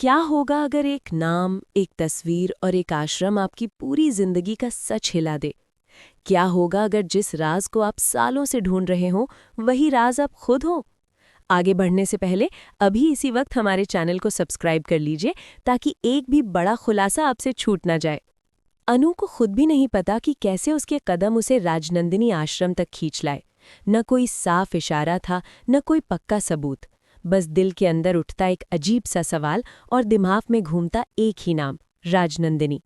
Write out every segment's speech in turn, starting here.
क्या होगा अगर एक नाम, एक तस्वीर और एक आश्रम आपकी पूरी जिंदगी का सच हिला दे? क्या होगा अगर जिस राज को आप सालों से ढूंढ रहे हो, वही राज आप खुद हो? आगे बढ़ने से पहले अभी इसी वक्त हमारे चैनल को सब्सक्राइब कर लीजिए ताकि एक भी बड़ा खुलासा आपसे छूट ना जाए। अनु को खुद भी नहीं पता कि कैसे उसके कदम उसे राजनंदिनी आश्रम तक खींच लाए। न कोई साफ इशारा था, न कोई पक्का सबूत। बस दिल के अंदर उठता एक अजीब सा सवाल और दिमाग में घूमता एक ही नाम, राजनंदिनी।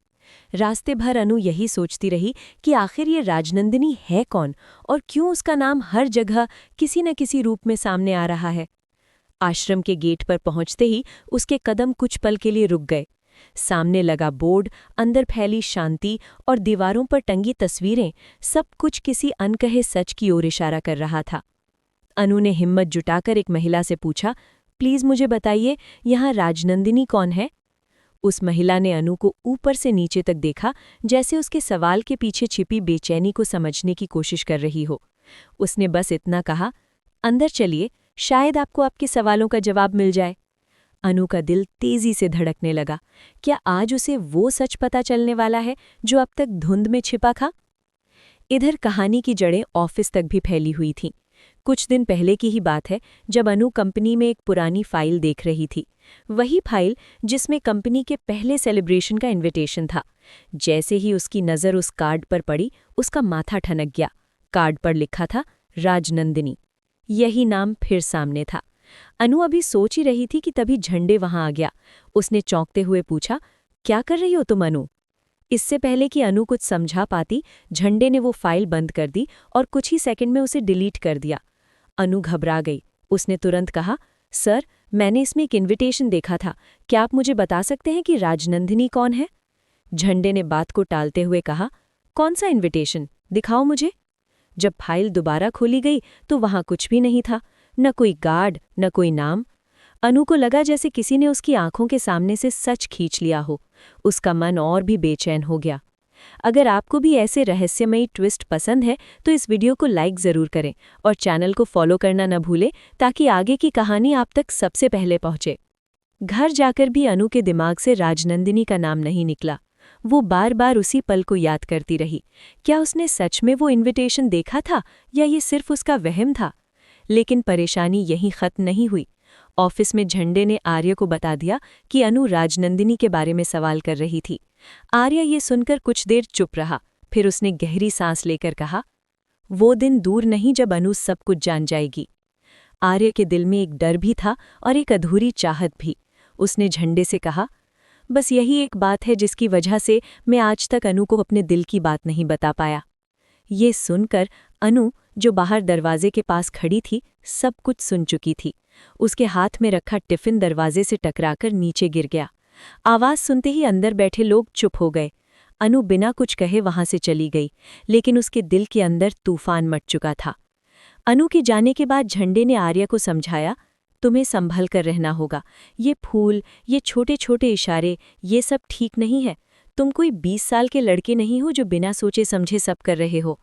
रास्ते भर अनु यही सोचती रही कि आखिर ये राजनंदिनी है कौन और क्यों उसका नाम हर जगह किसी न किसी रूप में सामने आ रहा है। आश्रम के गेट पर पहुंचते ही उसके कदम कुछ पल के लिए रुक गए। सामने लगा बोर्ड, अंदर फैली शांति और दीवारों पर टंगी तस्वीरें, सब कुछ किसी अनकहे सच की ओर इशारा कर रहा था। अनु ने हिम्मत जुटाकर एक महिला से पूछा, प्लीज मुझे बताइए, यहाँ राजनंदिनी कौन है? उस महिला ने अनु को ऊपर से नीचे तक देखा, जैसे उसके सवाल के पीछे छिपी बेचैनी को समझने की कोशिश कर रही हो। उसने बस इतना कहा, अंदर चलिए, शायद आपको आपके सवालों का जवाब मिल जाए। अनु का दिल तेजी से धड़कने लगा। क्या आज उसे वो सच पता चलने वाला है जो अब तक धुंध में छिपा था? इधर कहानी की जड़ें ऑफिस तक भी फैली हुई थीं। कुछ दिन पहले की ही बात है जब अनु कंपनी में एक पुरानी फाइल देख रही थी। वही फाइल जिसमें कंपनी के पहले सेलिब्रेशन का इनविटेशन था। जैसे ही उसकी नज़र उस कार्ड पर पड़ी, उसका माथा ठनक गया। कार्ड पर लिखा था, राजनंदिनी। यही नाम फिर सामने था। अनु अभी सोच ही रही थी कि तभी झंडे वहां आ गया। उसने चौंकते हुए पूछा, क्या कर रही हो तुम अनु? इससे पहले कि अनु कुछ समझा पाती, झंडे ने वो फाइल बंद कर दी और कुछ ही सेकंड में उसे डिलीट कर दिया। अनु घबरा गई। उसने तुरंत कहा, सर, मैंने इसमें एक इनविटेशन देखा था। क्या आप मुझे बता सकते हैं कि राजनंदिनी कौन है? झंडे ने बात को टालते हुए कहा, कौन सा इनविटेशन? दिखाओ मुझे। जब फाइल दोबारा खोली गई तो वहां कुछ भी नहीं था। न कोई गार्ड, न कोई नाम। अनु को लगा जैसे किसी ने उसकी आंखों के सामने से सच खींच लिया हो। उसका मन और भी बेचैन हो गया। अगर आपको भी ऐसे रहस्यमयी ट्विस्ट पसंद है तो इस वीडियो को लाइक ज़रूर करें और चैनल को फॉलो करना न भूलें ताकि आगे की कहानी आप तक सबसे पहले पहुंचे। घर जाकर भी अनु के दिमाग से राजनंदिनी का नाम नहीं निकला। वो बार बार उसी पल को याद करती रही। क्या उसने सच में वो इनविटेशन देखा था या ये सिर्फ उसका वहम था? लेकिन परेशानी यहीं खत्म नहीं हुई। ऑफिस में झंडे ने आर्य को बता दिया कि अनु राजनंदिनी के बारे में सवाल कर रही थी। आर्य ये सुनकर कुछ देर चुप रहा, फिर उसने गहरी सांस लेकर कहा, वो दिन दूर नहीं जब अनु सब कुछ जान जाएगी। आर्य के दिल में एक डर भी था और एक अधूरी चाहत भी। उसने झंडे से कहा, बस यही एक बात है जिसकी वजह से मैं आज तक अनु को अपने दिल की बात नहीं बता पाया। ये सुनकर अनु, जो बाहर दरवाजे के पास खड़ी थी, सब कुछ सुन चुकी थी। उसके हाथ में रखा टिफिन दरवाजे से टकराकर नीचे गिर गया। आवाज सुनते ही अंदर बैठे लोग चुप हो गए। अनु बिना कुछ कहे वहां से चली गई, लेकिन उसके दिल के अंदर तूफान मच चुका था। अनु के जाने के बाद झंडे ने आर्य को समझाया, तुम्हें संभल कर रहना होगा। ये फूल, ये छोटे छोटे इशारे, ये सब ठीक नहीं है। तुम कोई 20 साल के लड़के नहीं हो जो बिना सोचे समझे सब कर रहे हो।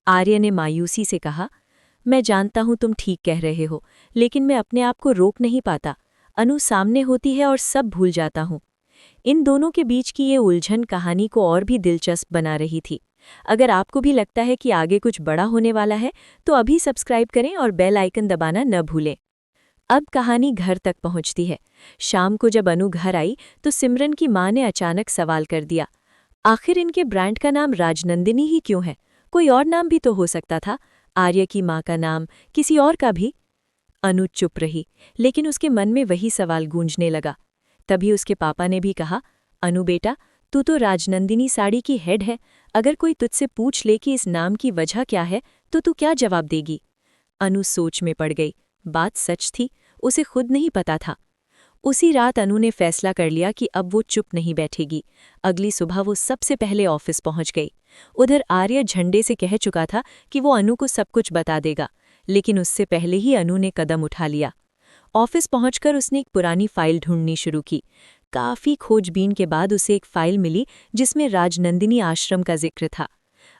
आर्य ने मायूसी से कहा, मैं जानता हूं तुम ठीक कह रहे हो, लेकिन मैं अपने आप को रोक नहीं पाता। अनु सामने होती है और सब भूल जाता हूं। इन दोनों के बीच की ये उलझन कहानी को और भी दिलचस्प बना रही थी। अगर आपको भी लगता है कि आगे कुछ बड़ा होने वाला है तो अभी सब्सक्राइब करें और बेल आइकन दबाना न भूलें। अब कहानी घर तक पहुंचती है। शाम को जब अनु घर आई तो सिमरन की मां ने अचानक सवाल कर दिया, आखिर इनके ब्रांड का नाम राजनंदिनी ही क्यों है? कोई और नाम भी तो हो सकता था। आर्य की मां का नाम, किसी और का भी। अनु चुप रही, लेकिन उसके मन में वही सवाल गूंजने लगा। तभी उसके पापा ने भी कहा, अनु बेटा, तू तो राजनंदिनी साड़ी की हेड है। अगर कोई तुझसे पूछ ले कि इस नाम की वजह क्या है तो तू क्या जवाब देगी? अनु सोच में पड़ गई। बात सच थी, उसे खुद नहीं पता था। उसी रात अनु ने फैसला कर लिया कि अब वो चुप नहीं बैठेगी। अगली सुबह वो सबसे पहले ऑफिस पहुंच गई। उधर आर्य झंडे से कह चुका था कि वो अनु को सब कुछ बता देगा, लेकिन उससे पहले ही अनु ने कदम उठा लिया। ऑफिस पहुंचकर उसने एक पुरानी फाइल ढूंढनी शुरू की। काफी खोजबीन के बाद उसे एक फाइल मिली जिसमें राजनंदिनी आश्रम का जिक्र था।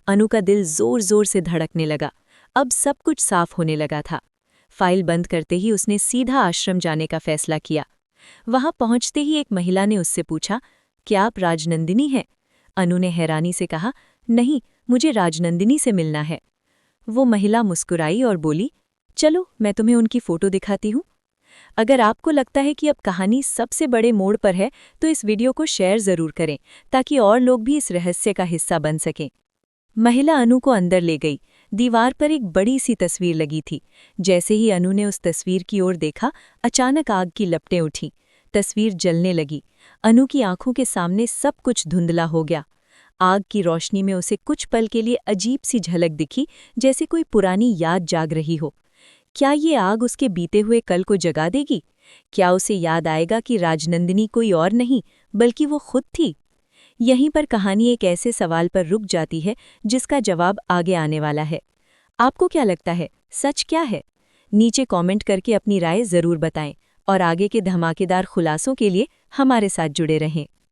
अनु का दिल जोर जोर से धड़कने लगा। अब सब कुछ साफ होने लगा था। फाइल बंद करते ही उसने सीधा आश्रम जाने का फैसला किया। वहां पहुंचते ही एक महिला ने उससे पूछा, क्या आप राजनंदिनी हैं? अनु ने हैरानी से कहा, नहीं, मुझे राजनंदिनी से मिलना है। वो महिला मुस्कुराई और बोली, चलो मैं तुम्हें उनकी फोटो दिखाती हूँ। अगर आपको लगता है कि अब कहानी सबसे बड़े मोड़ पर है तो इस वीडियो को शेयर ज़रूर करें ताकि और लोग भी इस रहस्य का हिस्सा बन सकें। महिला अनु को अंदर ले गई। दीवार पर एक बड़ी सी तस्वीर लगी थी। जैसे ही अनु ने उस तस्वीर की ओर देखा, अचानक आग की लपटें उठीं। तस्वीर जलने लगी। अनु की आंखों के सामने सब कुछ धुंधला हो गया। आग की रोशनी में उसे कुछ पल के लिए अजीब सी झलक दिखी, जैसे कोई पुरानी याद जाग रही हो। क्या ये आग उसके बीते हुए कल को जगा देगी? क्या उसे याद आएगा कि राजनंदिनी कोई और नहीं बल्कि वो खुद थी? यहीं पर कहानी एक ऐसे सवाल पर रुक जाती है जिसका जवाब आगे आने वाला है। आपको क्या लगता है, सच क्या है? नीचे कमेंट करके अपनी राय जरूर बताएं और आगे के धमाकेदार खुलासों के लिए हमारे साथ जुड़े रहें।